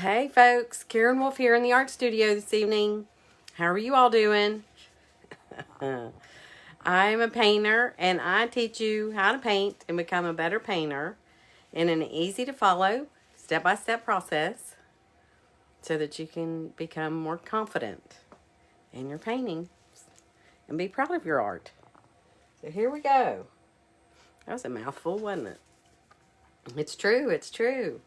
Hey folks, Karen Wolf here in the art studio this evening. How are you all doing? I'm a painter and I teach you how to paint and become a better painter in an easy to follow, step-by-step process so that you can become more confident in your painting and be proud of your art. So here we go. That was a mouthful, wasn't it? It's true, it's true.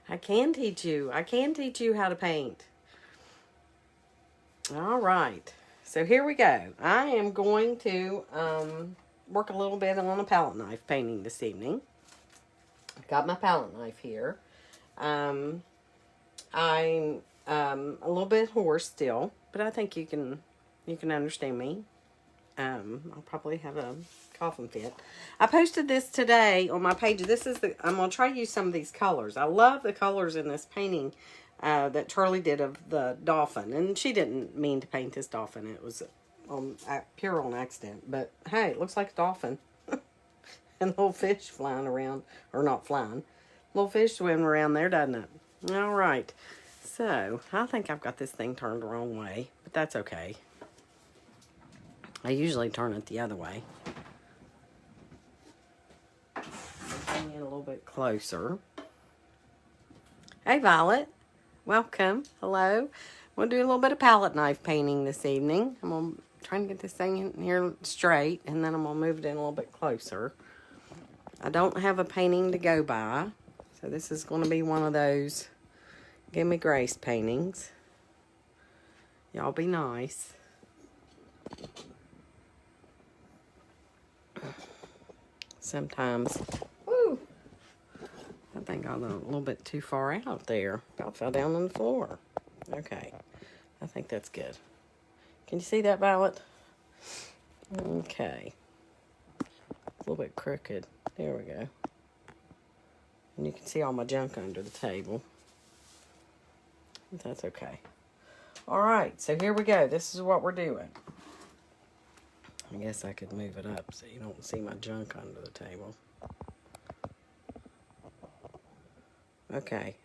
I can teach you how to paint. All right, so here we go. I am going to work a little bit on a palette knife painting this evening. I've got my palette knife here. I'm a little bit hoarse still, but I think you can understand me. I'll probably have a coughing fit. I posted this today on my page. I'm going to try to use some of these colors. I love the colors in this painting that Charlie did of the dolphin. And she didn't mean to paint this dolphin. It was pure on accident. But hey, it looks like a dolphin. And little fish flying around. Or not flying. Little fish swimming around there, doesn't it? All right. So, I think I've got this thing turned the wrong way. But that's okay. I usually turn it the other way. Bring it a little bit closer. Hey, Violet. Welcome. Hello. We'll do a little bit of palette knife painting this evening. I'm trying to get this thing in here straight, and then I'm going to move it in a little bit closer. I don't have a painting to go by, so this is going to be one of those Give Me Grace paintings. Y'all be nice. Sometimes, woo, I think I went a little bit too far out there. About fell down on the floor. Okay, I think that's good. Can you see that, Violet? Okay. A little bit crooked. There we go. And you can see all my junk under the table. But that's okay. All right, so here we go. This is what we're doing. I guess I could move it up so you don't see my junk under the table. Okay.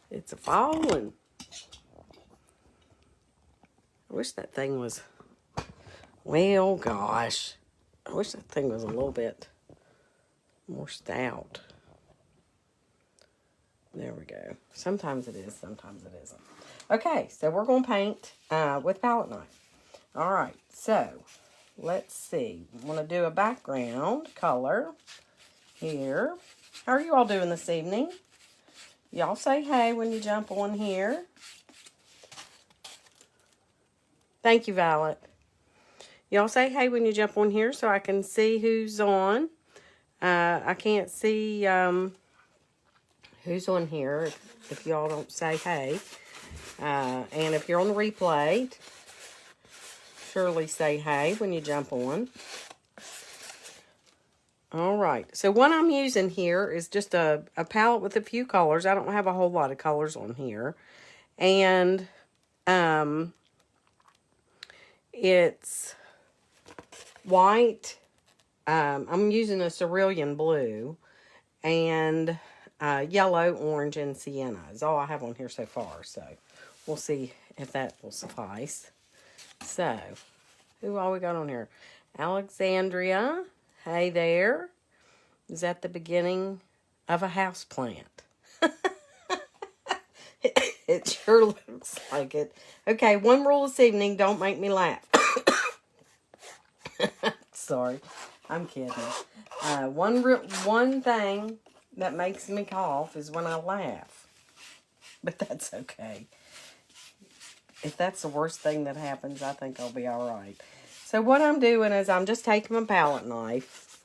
It's a falling. I wish that thing was, well, gosh. I wish that thing was a little bit more stout. There we go. Sometimes it is, sometimes it isn't. Okay, so we're going to paint with palette knife. All right, so let's see. I want to do a background color here. How are you all doing this evening? Y'all say hey when you jump on here. Thank you, Violet. Y'all say hey when you jump on here so I can see who's on. I can't see who's on here if y'all don't say hey. And if you're on the replay, surely say hey when you jump on. All right. So what I'm using here is just a palette with a few colors. I don't have a whole lot of colors on here. And it's white. I'm using a cerulean blue. And yellow, orange, and sienna is all I have on here so far. So we'll see if that will suffice. So, who all we got on here? Alexandria. Hey there. Is that the beginning of a house plant? It sure looks like it. Okay, one rule this evening, don't make me laugh. Sorry, I'm kidding. One thing that makes me cough is when I laugh. But that's okay. If that's the worst thing that happens, I think I'll be all right. So what I'm doing is I'm just taking my palette knife,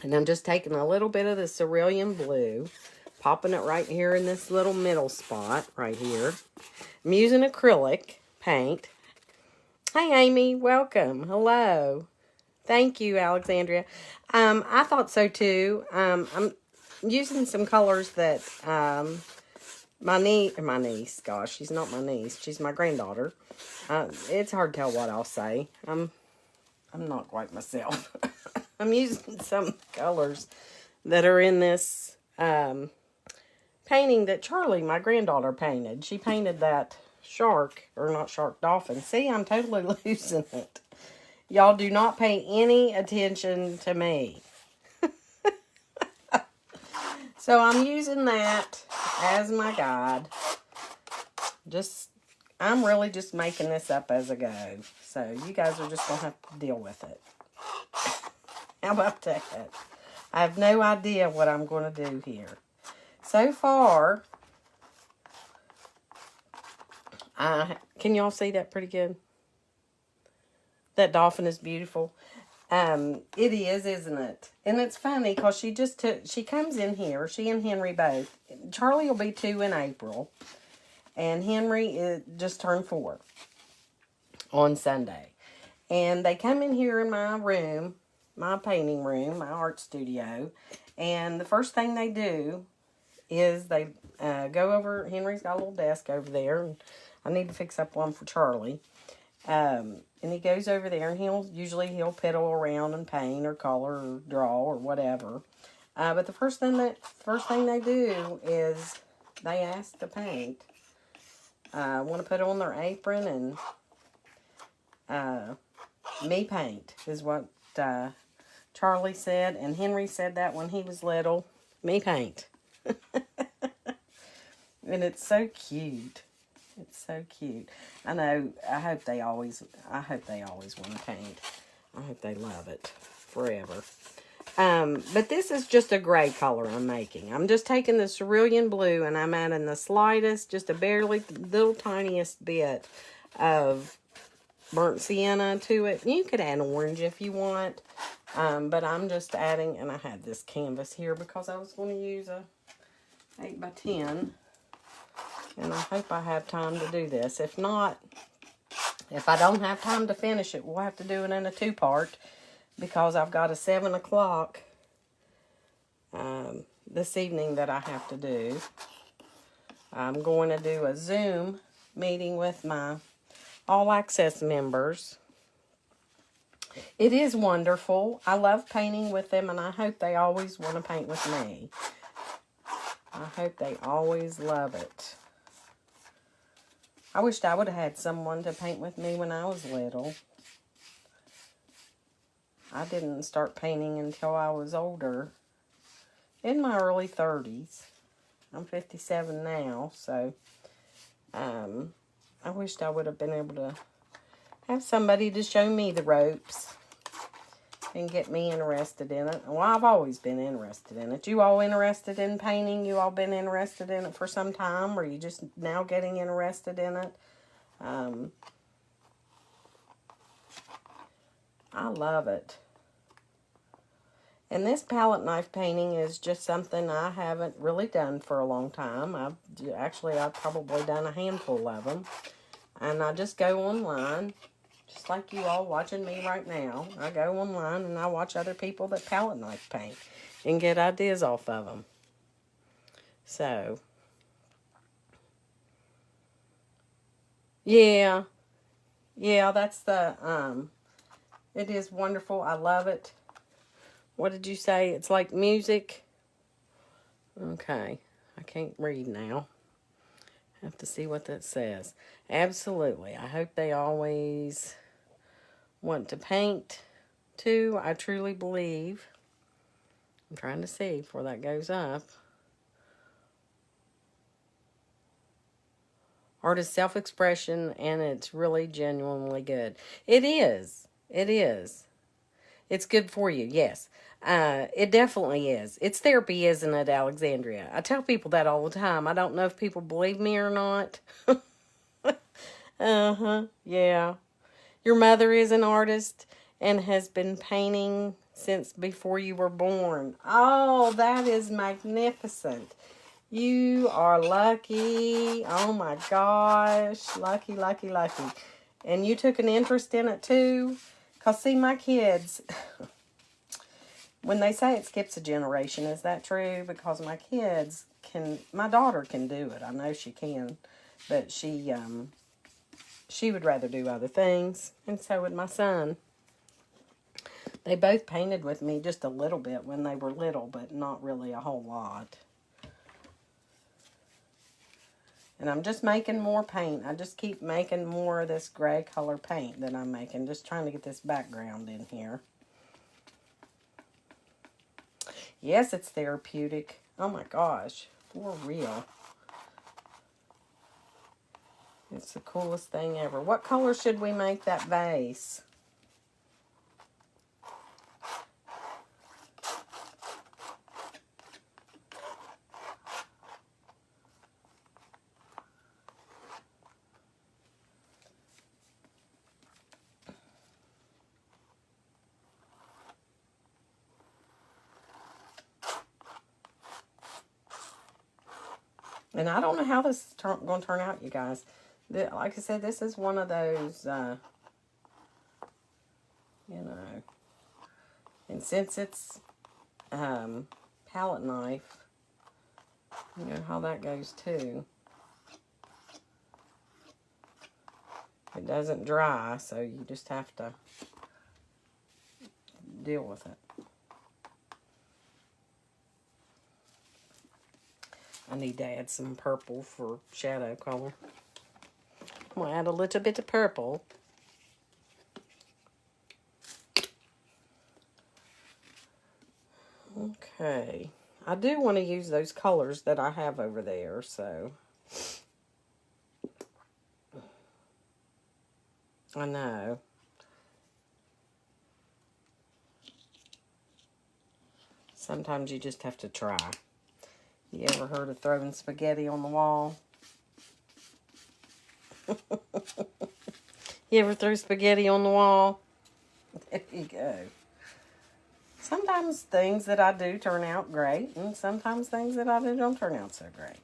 and I'm just taking a little bit of the cerulean blue, popping it right here in this little middle spot right here. I'm using acrylic paint. Hey, Amy. Welcome. Hello. Thank you, Alexandria. I thought so, too. I'm using some colors that my niece, gosh, she's not my niece, she's my granddaughter. It's hard to tell what I'll say. I'm not quite myself. I'm using some colors that are in this painting that Charlie, my granddaughter, painted. She painted that shark, or not shark, dolphin. See, I'm totally losing it. Y'all do not pay any attention to me. So I'm using that as my guide. I'm really just making this up as I go. So you guys are just going to have to deal with it. How about that? I have no idea what I'm going to do here. So far, can y'all see that pretty good? That dolphin is beautiful. It is, isn't it? And it's funny because she comes in here, she and Henry both. Charlie will be 2 in April. And Henry just turned 4 on Sunday. And they come in here in my room, my painting room, my art studio. And the first thing they do is they go over, Henry's got a little desk over there. And I need to fix up one for Charlie. And he goes over there and he'll piddle around and paint or color or draw or whatever. But the first thing they do is they ask to paint. Want to put on their apron and me paint is what Charlie said. And Henry said that when he was little. Me paint. And it's so cute. It's so cute. I know. I hope they always want to paint. I hope they love it forever. But this is just a gray color I'm making. I'm just taking the cerulean blue and I'm adding the slightest, just a barely little tiniest bit of burnt sienna to it. You could add orange if you want. But I'm just adding, and I had this canvas here because I was going to use a 8x10. And I hope I have time to do this. If not, if I don't have time to finish it, we'll have to do it in a 2-part. Because I've got a 7 o'clock this evening that I have to do. I'm going to do a Zoom meeting with my All Access members. It is wonderful. I love painting with them, and I hope they always want to paint with me. I hope they always love it. I wished I would have had someone to paint with me when I was little. I didn't start painting until I was older, in my early 30s. I'm 57 now, so I wished I would have been able to have somebody to show me the ropes and get me interested in it. Well, I've always been interested in it. You all interested in painting? You all been interested in it for some time? Or are you just now getting interested in it? I love it. And this palette knife painting is just something I haven't really done for a long time. I've probably done a handful of them. And I just go online, just like you all watching me right now. I go online and I watch other people that palette knife paint and get ideas off of them. So, yeah, that's the, it is wonderful. I love it. What did you say? It's like music. Okay. I can't read now. I have to see what that says. Absolutely. I hope they always want to paint too. I truly believe. I'm trying to see before that goes up. Art is self-expression, and it's really genuinely good. It is. It is. It's good for you, yes. It definitely is. It's therapy, isn't it, Alexandria? I tell people that all the time. I don't know if people believe me or not. Yeah. Your mother is an artist and has been painting since before you were born. Oh, that is magnificent. You are lucky. Oh, my gosh. Lucky, lucky, lucky. And you took an interest in it, too? Because, see, my kids... When they say it skips a generation, is that true? Because my kids my daughter can do it. I know she can. But she would rather do other things. And so would my son. They both painted with me just a little bit when they were little, but not really a whole lot. And I'm just making more paint. I just keep making more of this gray color paint that I'm making. Just trying to get this background in here. Yes, it's therapeutic. Oh my gosh. For real. It's the coolest thing ever. What color should we make that vase? And I don't know how this is going to turn out, you guys. Like I said, this is one of those, you know. And since it's palette knife, you know how that goes too. It doesn't dry, so you just have to deal with it. I need to add some purple for shadow color. I'm going to add a little bit of purple. Okay. I do want to use those colors that I have over there, so. I know. Sometimes you just have to try. You ever heard of throwing spaghetti on the wall? You ever throw spaghetti on the wall? There you go. Sometimes things that I do turn out great, and sometimes things that I do don't turn out so great.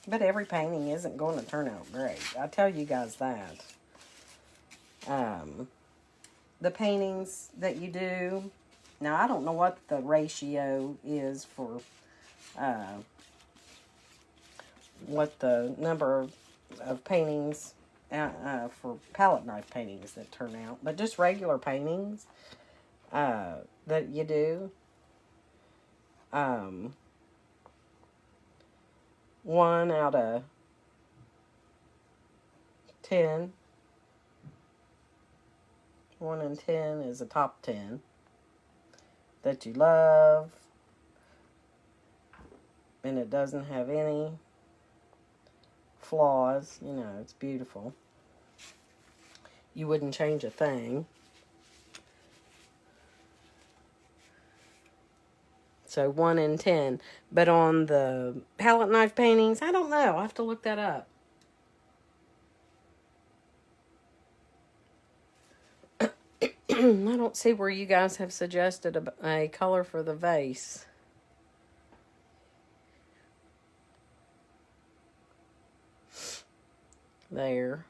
But every painting isn't going to turn out great. I tell you guys that. The paintings that you do, now I don't know what the ratio is for what the number of paintings for palette knife paintings that turn out, but just regular paintings that you do, 1 out of 10, 1 in 10 is a top 10 that you love, and it doesn't have any flaws. You know, it's beautiful. You wouldn't change a thing. So 1 in 10. But on the palette knife paintings, I don't know. I'll have to look that up. I don't see where you guys have suggested a color for the vase. There.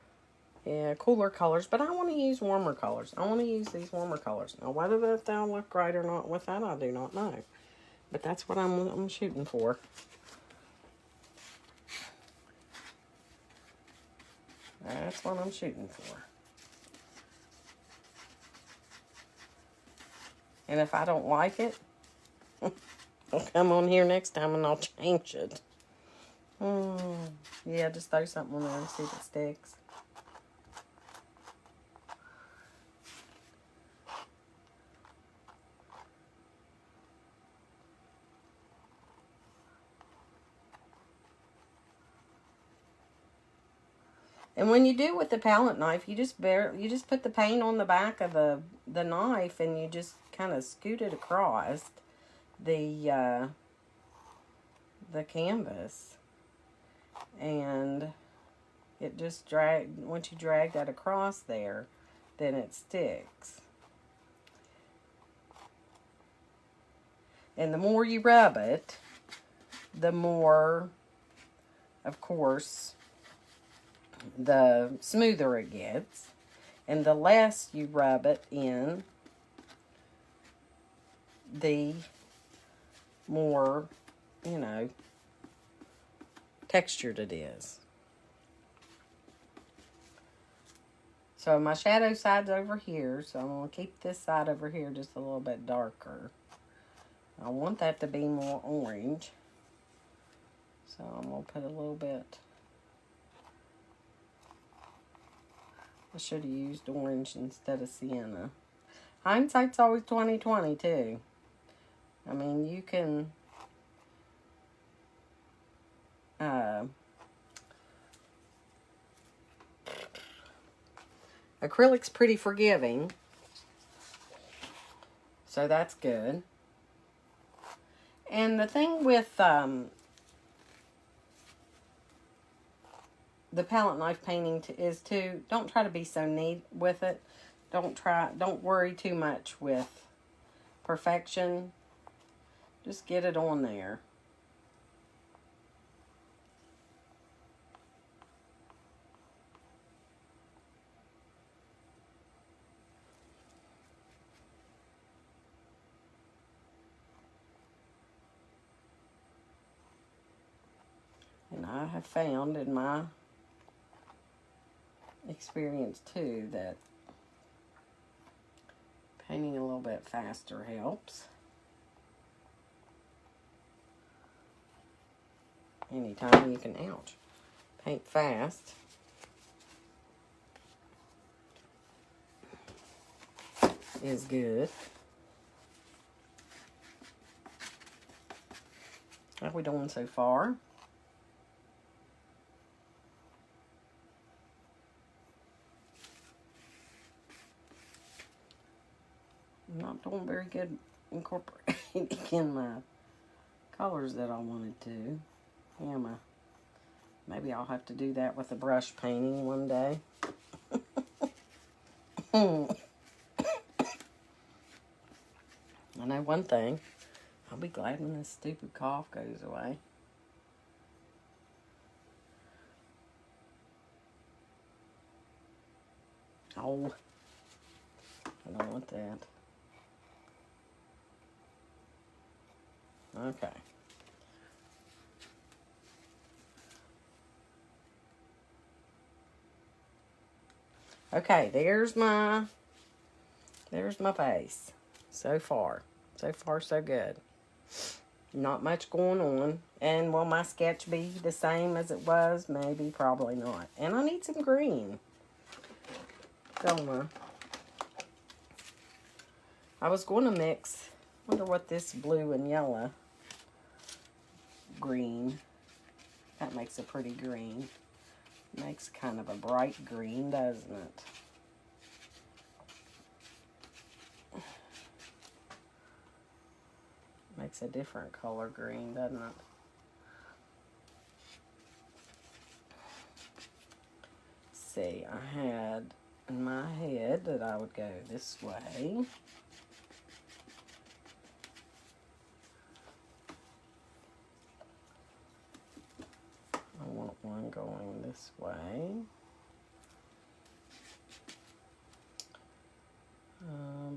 Yeah, cooler colors, but I want to use warmer colors. I want to use these warmer colors. Now, whether they'll look right or not with that, I do not know. But that's what I'm shooting for. That's what I'm shooting for. And if I don't like it, I'll come on here next time and I'll change it. Yeah, just throw something on there and see if it sticks. And when you do with the palette knife, you just put the paint on the back of the knife and you just kind of scoot it across the canvas, and it just once you drag that across there, then it sticks. And the more you rub it, the more, of course, the smoother it gets, and the less you rub it in, the more, you know, textured it is. So my shadow side's over here, so I'm going to keep this side over here just a little bit darker. I want that to be more orange. So I'm going to put a little bit. I should have used orange instead of sienna. Hindsight's always 20/20 too. I mean, you can acrylic's pretty forgiving, so that's good. And the thing with the palette knife painting is too, don't try to be so neat with it. Don't worry too much with perfection. Just get it on there. And I have found in my experience too that painting a little bit faster helps. Anytime you can, paint fast. Is good. How are we doing so far? I'm not doing very good incorporating in my colors that I wanted to. Yeah, maybe I'll have to do that with a brush painting one day. I know one thing. I'll be glad when this stupid cough goes away. Oh, I don't want that. Okay. Okay, there's my vase. So far so good. Not much going on. And will my sketch be the same as it was? Maybe, probably not. And I need some green. Don't I? I was going to mix, wonder what this blue and yellow green, that makes a pretty green. Makes kind of a bright green, doesn't it? Makes a different color green, doesn't it? See, I had in my head that I would go this way. I want one going this way.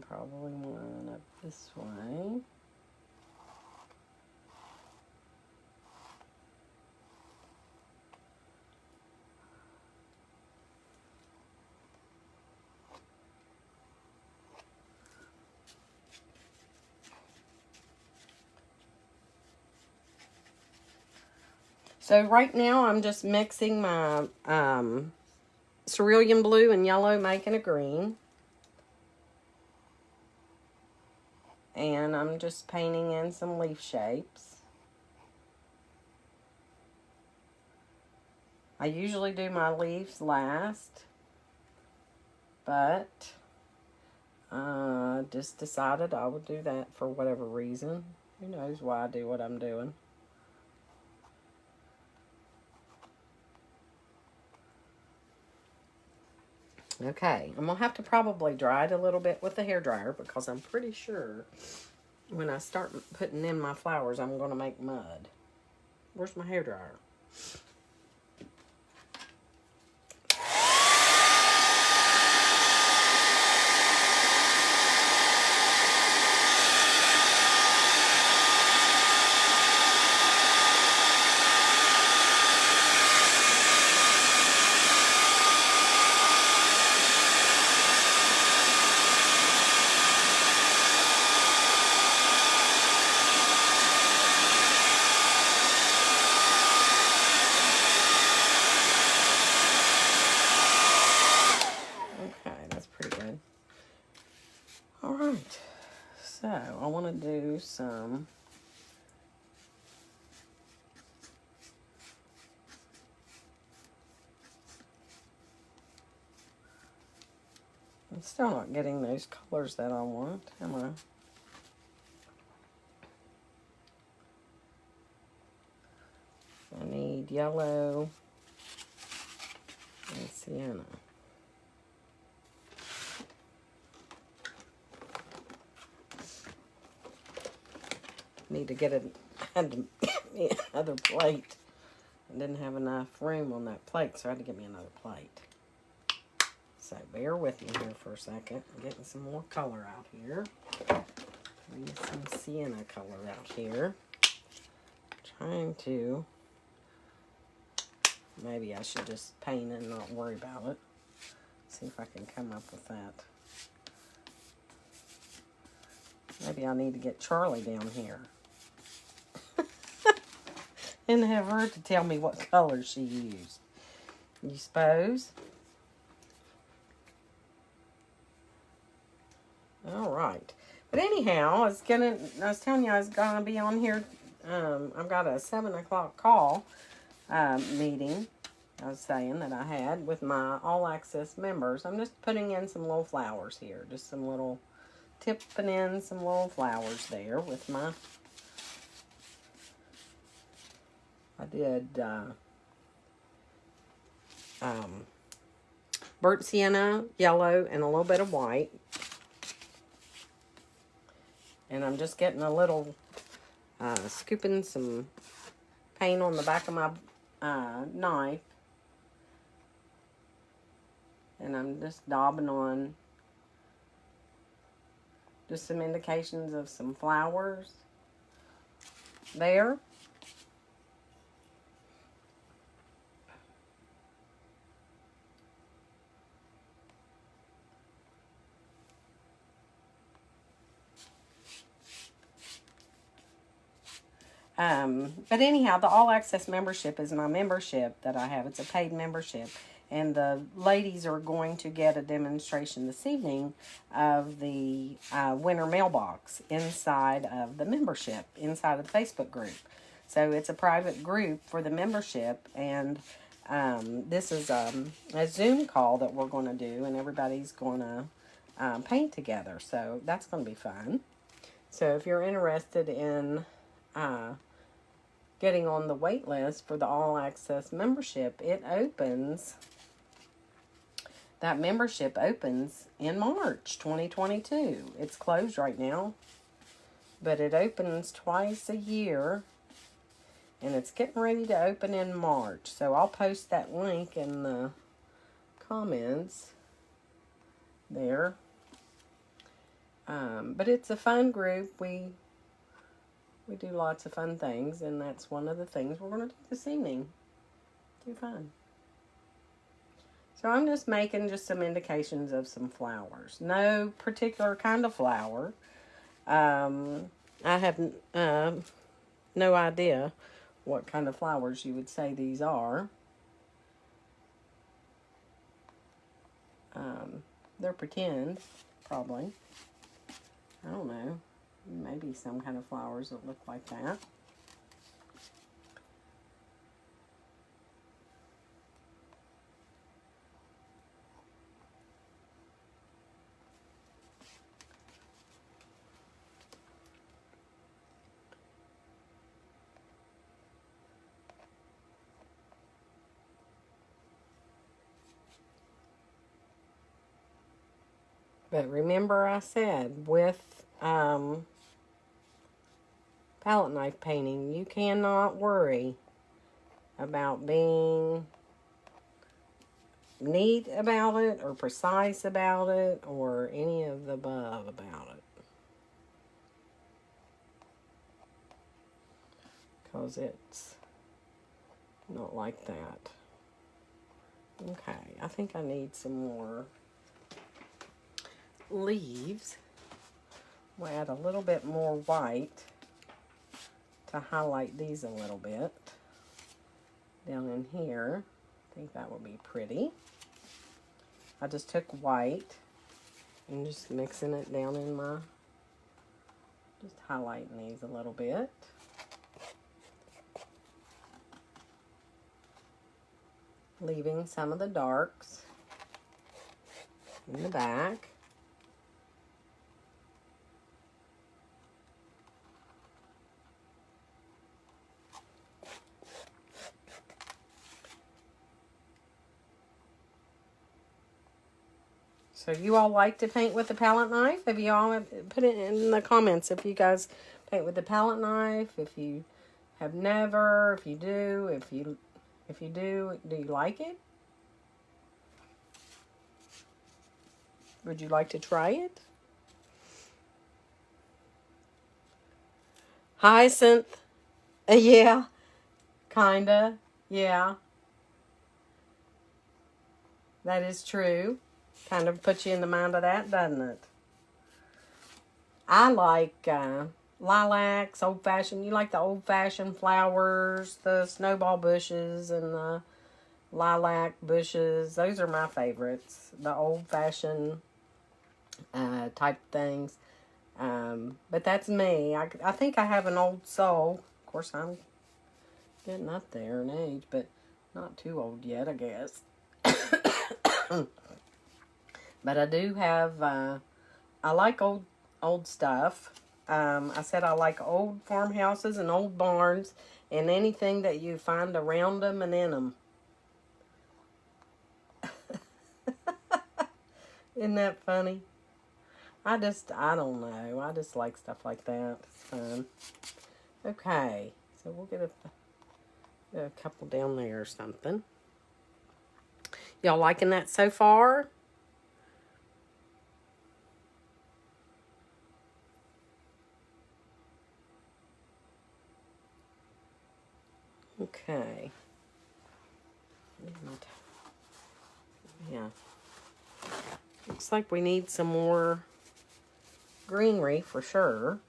Probably one up this way. So right now I'm just mixing my cerulean blue and yellow, making a green. And I'm just painting in some leaf shapes. I usually do my leaves last, but just decided I would do that for whatever reason. Who knows why I do what I'm doing. Okay, I'm going to have to probably dry it a little bit with the hairdryer because I'm pretty sure when I start putting in my flowers, I'm going to make mud. Where's my hairdryer? Alright, so I want to do some I'm still not getting those colors that I want, am I? I need yellow and sienna. Need to get had to get me another plate. I didn't have enough room on that plate, so I had to get me another plate. So bear with me here for a second. I'm getting some more color out here. Need some sienna color out here. Trying to. Maybe I should just paint and not worry about it. See if I can come up with that. Maybe I need to get Charlie down here. And have her to tell me what colors she used. You suppose? Alright. But anyhow, I was telling you I was gonna be on here. I've got a 7 o'clock call meeting. I was saying that I had with my all access members. I'm just putting in some little flowers here. Just some little tipping in some little flowers there with my I did burnt sienna, yellow, and a little bit of white. And I'm just getting a little, scooping some paint on the back of my knife. And I'm just daubing on just some indications of some flowers there. But anyhow, the All Access membership is my membership that I have. It's a paid membership. And the ladies are going to get a demonstration this evening of the winter mailbox inside of the membership, inside of the Facebook group. So it's a private group for the membership. And this is a Zoom call that we're going to do. And everybody's going to paint together. So that's going to be fun. So if you're interested in getting on the wait list for the All Access membership, that membership opens in March 2022. It's closed right now, but it opens twice a year, and it's getting ready to open in March. So I'll post that link in the comments there. But it's a fun group. We do lots of fun things, and that's one of the things we're going to do this evening. Do fun. So I'm just making just some indications of some flowers. No particular kind of flower. I have no idea what kind of flowers you would say these are. They're pretend, probably. I don't know. Maybe some kind of flowers that look like that. But remember I said with palette knife painting, you cannot worry about being neat about it or precise about it or any of the above about it. Because it's not like that. Okay, I think I need some more leaves. We'll add a little bit more white to highlight these a little bit down in here. I think that would be pretty. I just took white I'm just mixing it down in my, just highlighting these a little bit. Leaving some of the darks in the back. So you all like to paint with the palette knife? Have you all put it in the comments if you guys paint with the palette knife? If you have never, if you do, if you do you like it? Would you like to try it? Hyacinth. Yeah, kinda. Yeah, that is true. Kind of puts you in the mind of that, doesn't it? I like lilacs, old-fashioned. You like the old-fashioned flowers, the snowball bushes and the lilac bushes. Those are my favorites. The old-fashioned type things. But that's me. I think I have an old soul. Of course, I'm getting up there in age, but not too old yet, I guess. But I do have, I like old stuff. I said I like old farmhouses and old barns and anything that you find around them and in them. Isn't that funny? I don't know. I just like stuff like that. It's fun. Okay, so we'll get a couple down there or something. Y'all liking that so far? Okay. Yeah. Looks like we need some more greenery for sure.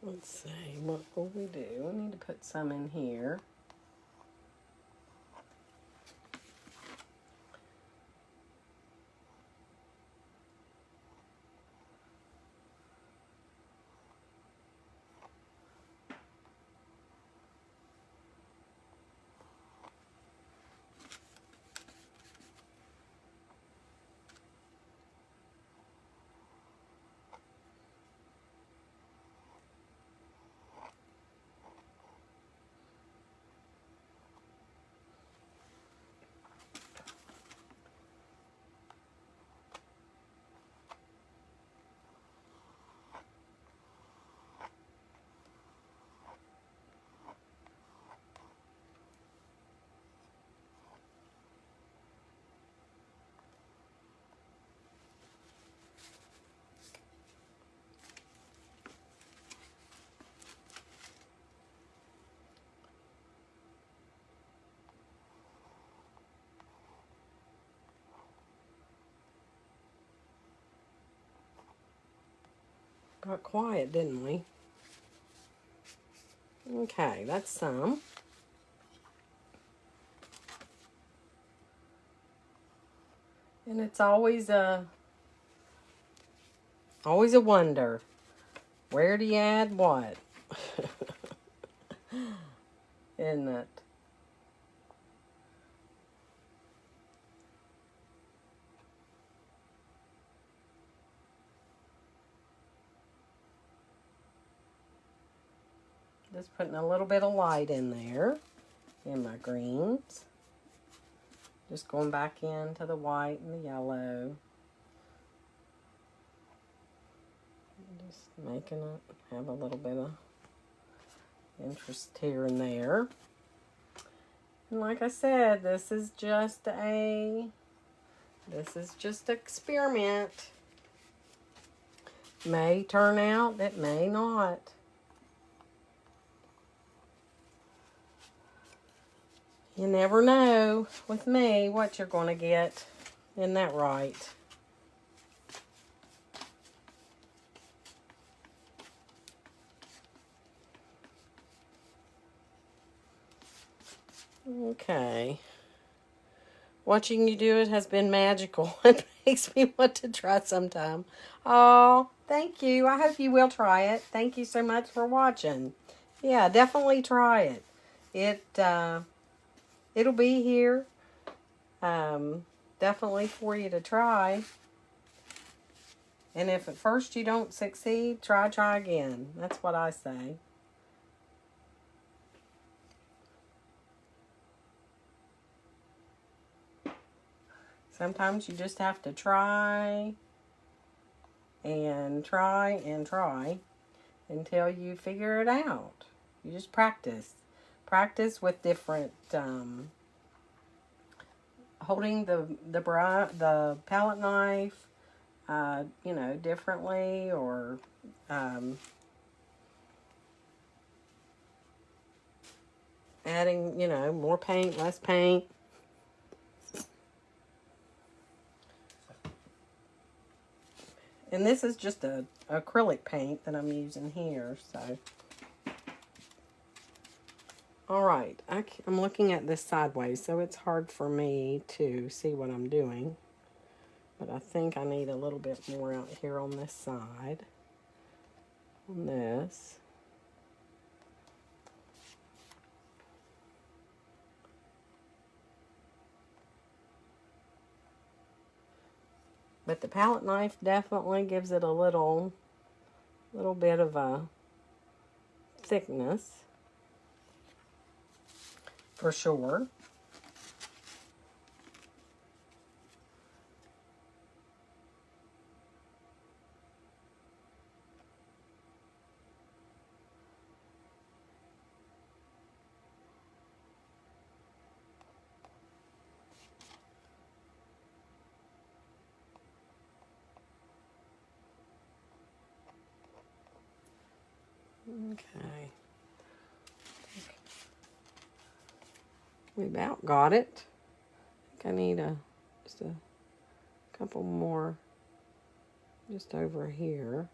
Let's see, what will we do? We need to put some in here. Got quiet, didn't we? Okay, that's some. And it's always a wonder. Where do you add what? Isn't it? Just putting a little bit of light in there in my greens. Just going back into the white and the yellow. Just making it have a little bit of interest here and there. And like I said, this is just an experiment. May turn out, it may not. You never know with me what you're going to get. Isn't that right? Okay. Watching you do it has been magical. It makes me want to try sometime. Oh, thank you. I hope you will try it. Thank you so much for watching. Yeah, definitely try it. It'll be here. Definitely for you to try. And if at first you don't succeed, try again. That's what I say. Sometimes you just have to try and try and try until you figure it out. You just practice. Practice with different, holding the palette knife, differently, or adding, more paint, less paint. And this is just a acrylic paint that I'm using here, so. Alright, I'm looking at this sideways, so it's hard for me to see what I'm doing. But I think I need a little bit more out here on this side. On this. But the palette knife definitely gives it a little bit of a thickness. For sure. Okay. We about got it. I think I need just a couple more just over here,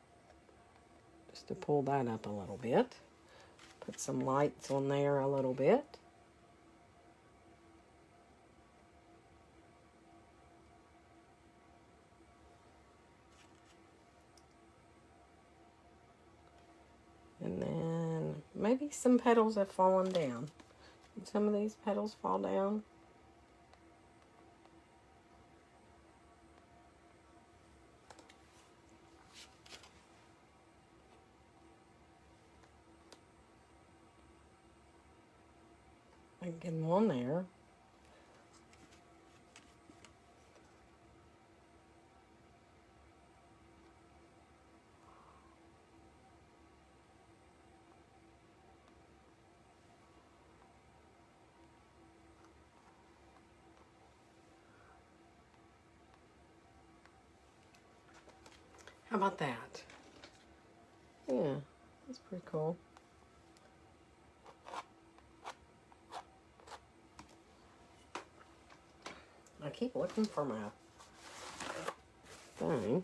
just to pull that up a little bit. Put some lights on there a little bit. And then maybe some petals have fallen down. Did some of these petals fall down? I can get them on there. How about that? Yeah, that's pretty cool. I keep looking for my thing.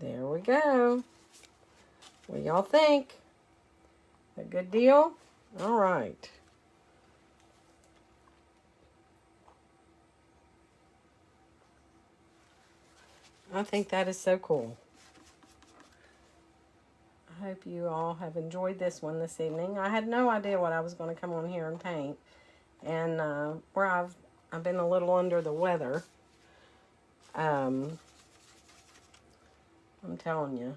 There we go. What do y'all think? A good deal? All right. I think that is so cool. I hope you all have enjoyed this one this evening. I had no idea what I was going to come on here and paint. And where I've been a little under the weather. I'm telling you.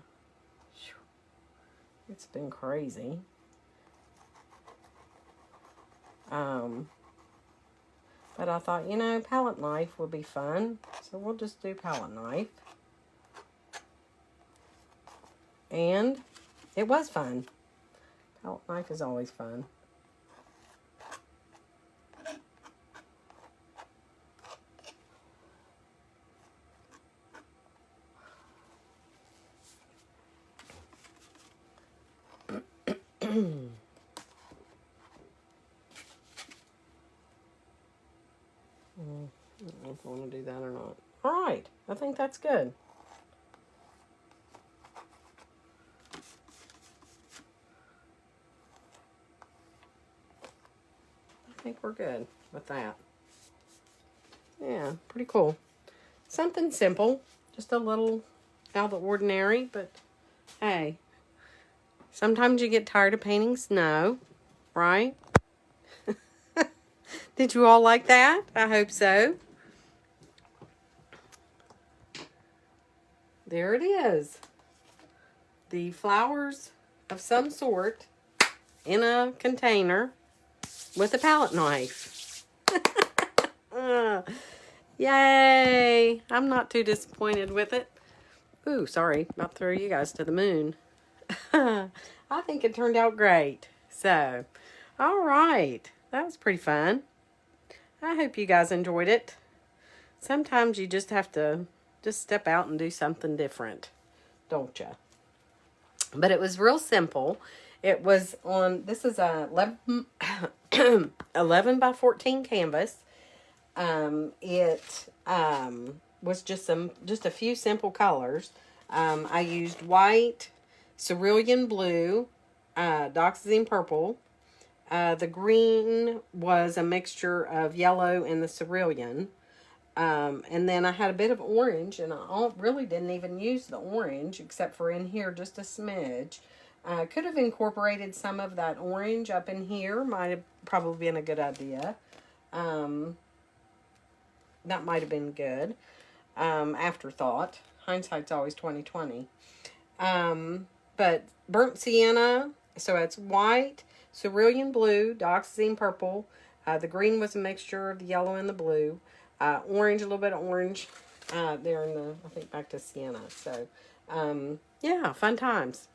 It's been crazy. But I thought, palette knife would be fun. So we'll just do palette knife. And it was fun. Palette knife is always fun. I don't know if I want to do that or not. All right, I think that's good. I think we're good with that. Yeah, pretty cool. Something simple, just a little out of the ordinary, but hey, sometimes you get tired of painting snow, right? Did you all like that? I hope so. There it is. The flowers of some sort in a container with a palette knife. Yay! I'm not too disappointed with it. Ooh, sorry, about to throw you guys to the moon. I think it turned out great. So, all right. That was pretty fun. I hope you guys enjoyed it. Sometimes you just have to just step out and do something different, don't you? But it was real simple. It was on, this is a 11 by 14 canvas. It was just a few simple colors. I used white, cerulean blue, dioxazine purple. The green was a mixture of yellow and the cerulean. And then I had a bit of orange, and I really didn't even use the orange, except for in here just a smidge. Could have incorporated some of that orange up in here. Might have probably been a good idea. That might have been good. Afterthought. Hindsight's always 20/20. But burnt sienna, so it's white, cerulean blue, dioxazine purple. The green was a mixture of the yellow and the blue. Orange, a little bit of orange there in the, I think, back to sienna. So, yeah, fun times.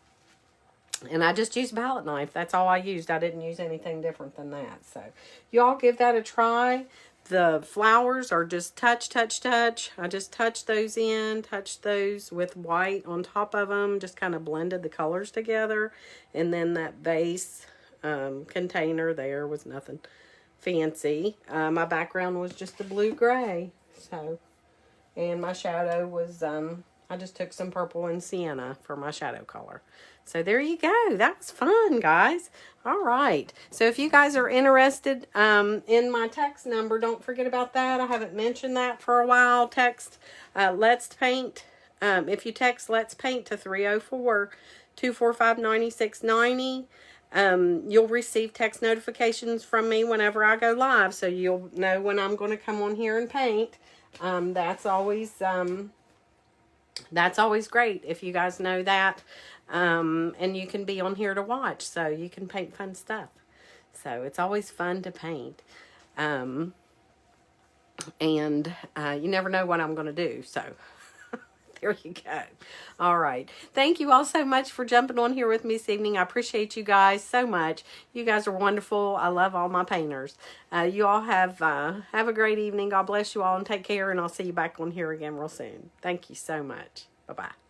And I just used a palette knife. That's all I used. I didn't use anything different than that. So, you all give that a try. The flowers are just touch, touch, touch. I just touched those in, touched those with white on top of them. Just kind of blended the colors together. And then that vase container there was nothing fancy. My background was just a blue-gray. So, and my shadow was, I just took some purple and sienna for my shadow color. So there you go. That was fun, guys. All right. So if you guys are interested in my text number, don't forget about that. I haven't mentioned that for a while. Text Let's Paint. If you text Let's Paint to 304-245-9690, you'll receive text notifications from me whenever I go live. So you'll know when I'm going to come on here and paint. That's always great if you guys know that. And you can be on here to watch, so you can paint fun stuff. So it's always fun to paint. And you never know what I'm going to do, so there you go. All right. Thank you all so much for jumping on here with me this evening. I appreciate you guys so much. You guys are wonderful. I love all my painters. You all have a great evening. God bless you all and take care, and I'll see you back on here again real soon. Thank you so much. Bye-bye.